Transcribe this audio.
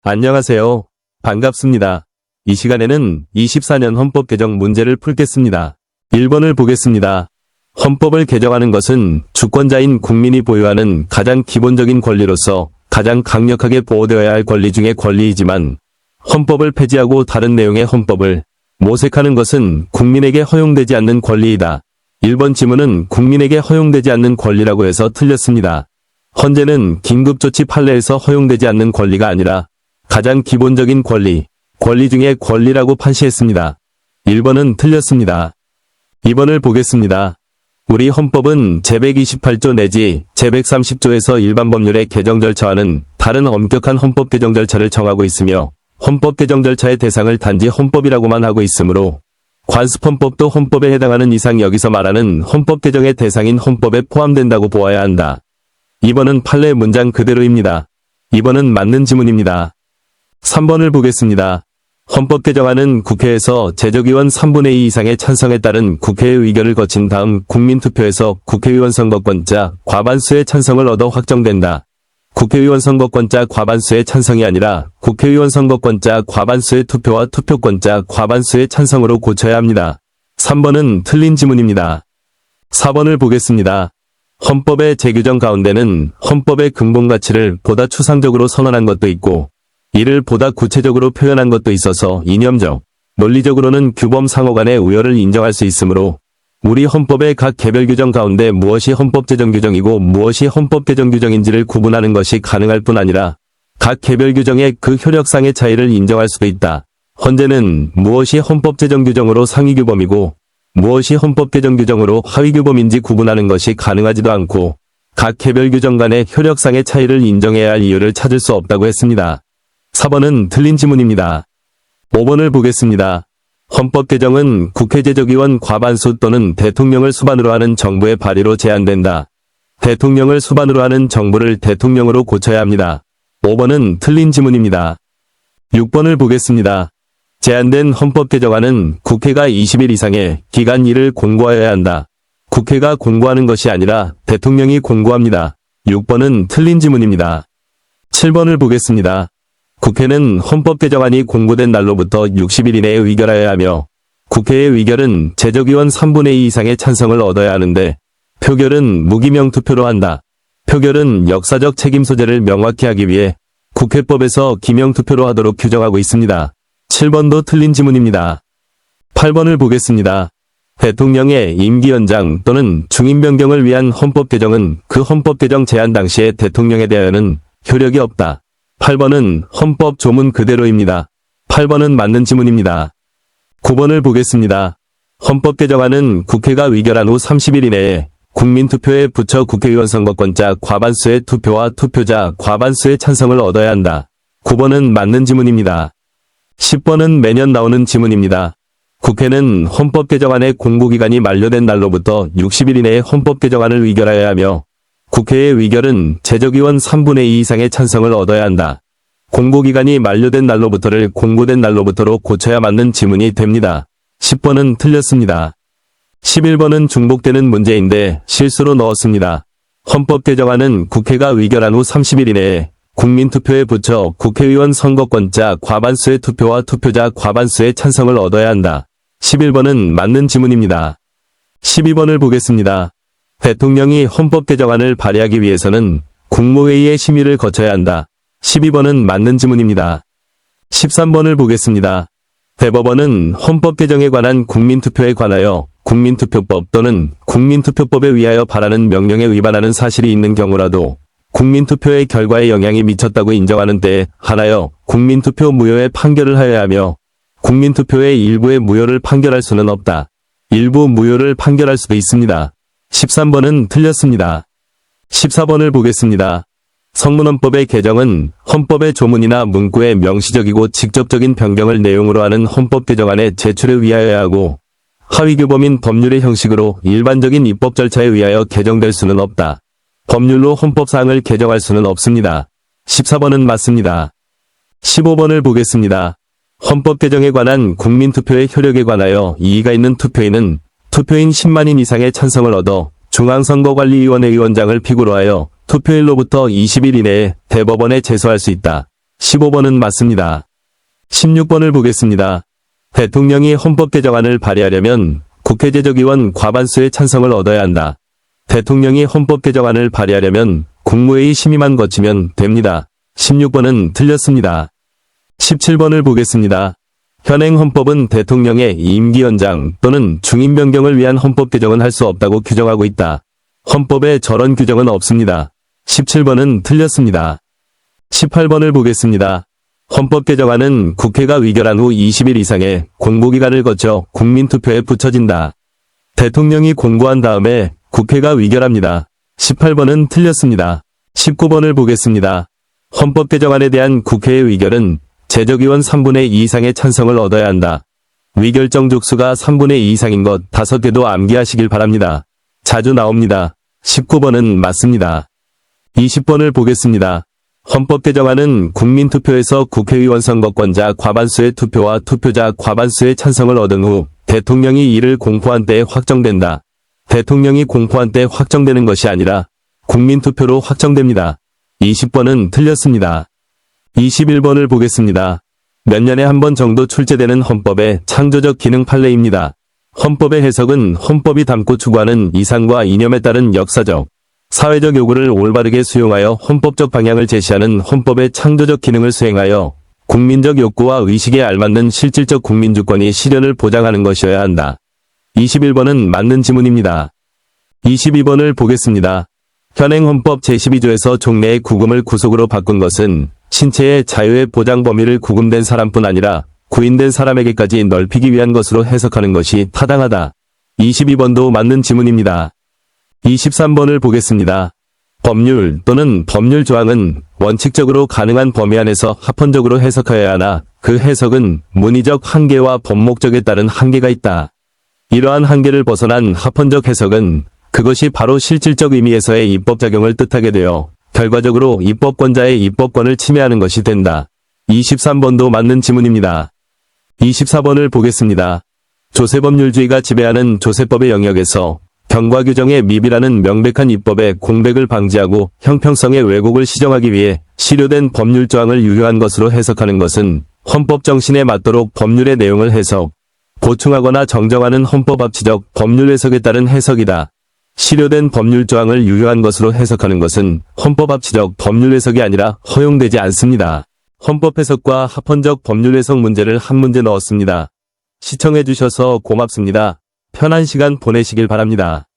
안녕하세요. 반갑습니다. 이 시간에는 24년 헌법 개정 문제를 풀겠습니다. 1번을 보겠습니다. 헌법을 개정하는 것은 주권자인 국민이 보유하는 가장 기본적인 권리로서 가장 강력하게 보호되어야 할 권리 중의 권리이지만 헌법을 폐지하고 다른 내용의 헌법을 모색하는 것은 국민에게 허용되지 않는 권리이다. 1번 지문은 국민에게 허용되지 않는 권리라고 해서 틀렸습니다. 헌재는 긴급조치 판례에서 허용되지 않는 권리가 아니라 가장 기본적인 권리 중에 권리라고 판시했습니다. 1번은 틀렸습니다. 2번을 보겠습니다. 우리 헌법은 제128조 내지 제130조에서 일반 법률의 개정 절차와는 다른 엄격한 헌법 개정 절차를 정하고 있으며 헌법 개정 절차의 대상을 단지 헌법이라고만 하고 있으므로 관습헌법도 헌법에 해당하는 이상 여기서 말하는 헌법 개정의 대상인 헌법에 포함된다고 보아야 한다. 2번은 판례 문장 그대로입니다. 2번은 맞는 지문입니다. 3번을 보겠습니다. 헌법 개정안은 국회에서 제적의원 3분의 2 이상의 찬성에 따른 국회의 의결을 거친 다음 국민투표에서 국회의원 선거권자 과반수의 찬성을 얻어 확정된다. 국회의원 선거권자 과반수의 찬성이 아니라 국회의원 선거권자 과반수의 투표와 투표권자 과반수의 찬성으로 고쳐야 합니다. 3번은 틀린 지문입니다. 4번을 보겠습니다. 헌법의 재규정 가운데는 헌법의 근본 가치를 보다 추상적으로 선언한 것도 있고 이를 보다 구체적으로 표현한 것도 있어서 이념적, 논리적으로는 규범 상호 간의 우열을 인정할 수 있으므로 우리 헌법의 각 개별 규정 가운데 무엇이 헌법 제정 규정이고 무엇이 헌법 개정 규정인지를 구분하는 것이 가능할 뿐 아니라 각 개별 규정의 그 효력상의 차이를 인정할 수도 있다. 헌재는 무엇이 헌법 제정 규정으로 상위 규범이고 무엇이 헌법 개정 규정으로 하위 규범인지 구분하는 것이 가능하지도 않고 각 개별 규정 간의 효력상의 차이를 인정해야 할 이유를 찾을 수 없다고 했습니다. 4번은 틀린 지문입니다. 5번을 보겠습니다. 헌법 개정은 국회 제적의원 과반수 또는 대통령을 수반으로 하는 정부의 발의로 제한된다. 대통령을 수반으로 하는 정부를 대통령으로 고쳐야 합니다. 5번은 틀린 지문입니다. 6번을 보겠습니다. 제한된 헌법 개정안은 국회가 20일 이상의 기간 이를 공고하여야 한다. 국회가 공고하는 것이 아니라 대통령이 공고합니다. 6번은 틀린 지문입니다. 7번을 보겠습니다. 국회는 헌법 개정안이 공고된 날로부터 60일 이내에 의결하여야 하며 국회의 의결은 제적의원 3분의 2 이상의 찬성을 얻어야 하는데 표결은 무기명 투표로 한다. 표결은 역사적 책임 소재를 명확히 하기 위해 국회법에서 기명 투표로 하도록 규정하고 있습니다. 7번도 틀린 지문입니다. 8번을 보겠습니다. 대통령의 임기 연장 또는 중임 변경을 위한 헌법 개정은 그 헌법 개정 제안 당시에 대통령에 대하여는 효력이 없다. 8번은 헌법 조문 그대로입니다. 8번은 맞는 지문입니다. 9번을 보겠습니다. 헌법 개정안은 국회가 의결한 후 30일 이내에 국민투표에 붙여 국회의원 선거권자 과반수의 투표와 투표자 과반수의 찬성을 얻어야 한다. 9번은 맞는 지문입니다. 10번은 매년 나오는 지문입니다. 국회는 헌법 개정안의 공고기간이 만료된 날로부터 60일 이내에 헌법 개정안을 의결하여야 하며 국회의 의결은 제적의원 3분의 2 이상의 찬성을 얻어야 한다. 공고기간이 만료된 날로부터를 공고된 날로부터로 고쳐야 맞는 지문이 됩니다. 10번은 틀렸습니다. 11번은 중복되는 문제인데 실수로 넣었습니다. 헌법 개정안은 국회가 의결한 후 30일 이내에 국민투표에 붙여 국회의원 선거권자 과반수의 투표와 투표자 과반수의 찬성을 얻어야 한다. 11번은 맞는 지문입니다. 12번을 보겠습니다. 대통령이 헌법 개정안을 발의하기 위해서는 국무회의의 심의를 거쳐야 한다. 12번은 맞는 지문입니다. 13번을 보겠습니다. 대법원은 헌법 개정에 관한 국민투표에 관하여 국민투표법 또는 국민투표법에 의하여 발하는 명령에 위반하는 사실이 있는 경우라도 국민투표의 결과에 영향이 미쳤다고 인정하는 때에 한하여 국민투표 무효의 판결을 하여야 하며 국민투표의 일부의 무효를 판결할 수는 없다. 일부 무효를 판결할 수도 있습니다. 13번은 틀렸습니다. 14번을 보겠습니다. 성문헌법의 개정은 헌법의 조문이나 문구의 명시적이고 직접적인 변경을 내용으로 하는 헌법 개정안의 제출에 의하여야 하고 하위규범인 법률의 형식으로 일반적인 입법 절차에 의하여 개정될 수는 없다. 법률로 헌법사항을 개정할 수는 없습니다. 14번은 맞습니다. 15번을 보겠습니다. 헌법 개정에 관한 국민투표의 효력에 관하여 이의가 있는 투표인은 투표인 10만인 이상의 찬성을 얻어 중앙선거관리위원회 위원장을 피고로 하여 투표일로부터 20일 이내에 대법원에 제소할 수 있다. 15번은 맞습니다. 16번을 보겠습니다. 대통령이 헌법 개정안을 발의하려면 국회 제적의원 과반수의 찬성을 얻어야 한다. 대통령이 헌법 개정안을 발의하려면 국무회의 심의만 거치면 됩니다. 16번은 틀렸습니다. 17번을 보겠습니다. 현행 헌법은 대통령의 임기 연장 또는 중임 변경을 위한 헌법 개정은 할 수 없다고 규정하고 있다. 헌법에 저런 규정은 없습니다. 17번은 틀렸습니다. 18번을 보겠습니다. 헌법 개정안은 국회가 의결한 후 20일 이상의 공고기간을 거쳐 국민투표에 붙여진다. 대통령이 공고한 다음에 국회가 의결합니다. 18번은 틀렸습니다. 19번을 보겠습니다. 헌법 개정안에 대한 국회의 의결은 제적의원 3분의 2 이상의 찬성을 얻어야 한다. 의결정 족수가 3분의 2 이상인 것 5개도 암기하시길 바랍니다. 자주 나옵니다. 19번은 맞습니다. 20번을 보겠습니다. 헌법 개정안은 국민투표에서 국회의원 선거권자 과반수의 투표와 투표자 과반수의 찬성을 얻은 후 대통령이 이를 공포한 때에 확정된다. 대통령이 공포한 때 확정되는 것이 아니라 국민투표로 확정됩니다. 20번은 틀렸습니다. 21번을 보겠습니다. 몇 년에 한 번 정도 출제되는 헌법의 창조적 기능 판례입니다. 헌법의 해석은 헌법이 담고 추구하는 이상과 이념에 따른 역사적, 사회적 요구를 올바르게 수용하여 헌법적 방향을 제시하는 헌법의 창조적 기능을 수행하여 국민적 욕구와 의식에 알맞는 실질적 국민주권이 실현을 보장하는 것이어야 한다. 21번은 맞는 지문입니다. 22번을 보겠습니다. 현행 헌법 제12조에서 종래의 구금을 구속으로 바꾼 것은 신체의 자유의 보장 범위를 구금된 사람뿐 아니라 구인된 사람에게까지 넓히기 위한 것으로 해석하는 것이 타당하다. 22번도 맞는 지문입니다. 23번을 보겠습니다. 법률 또는 법률 조항은 원칙적으로 가능한 범위 안에서 합헌적으로 해석하여야 하나 그 해석은 문의적 한계와 법목적에 따른 한계가 있다. 이러한 한계를 벗어난 합헌적 해석은 그것이 바로 실질적 의미에서의 입법작용을 뜻하게 되어 결과적으로 입법권자의 입법권을 침해하는 것이 된다. 23번도 맞는 지문입니다. 24번을 보겠습니다. 조세법률주의가 지배하는 조세법의 영역에서 경과 규정의 미비라는 명백한 입법의 공백을 방지하고 형평성의 왜곡을 시정하기 위해 실효된 법률 조항을 유효한 것으로 해석하는 것은 헌법 정신에 맞도록 법률의 내용을 해석, 보충하거나 정정하는 헌법 합치적 법률 해석에 따른 해석이다. 실효된 법률 조항을 유효한 것으로 해석하는 것은 헌법 합치적 법률 해석이 아니라 허용되지 않습니다. 헌법 해석과 합헌적 법률 해석 문제를 한 문제 넣었습니다. 시청해주셔서 고맙습니다. 편한 시간 보내시길 바랍니다.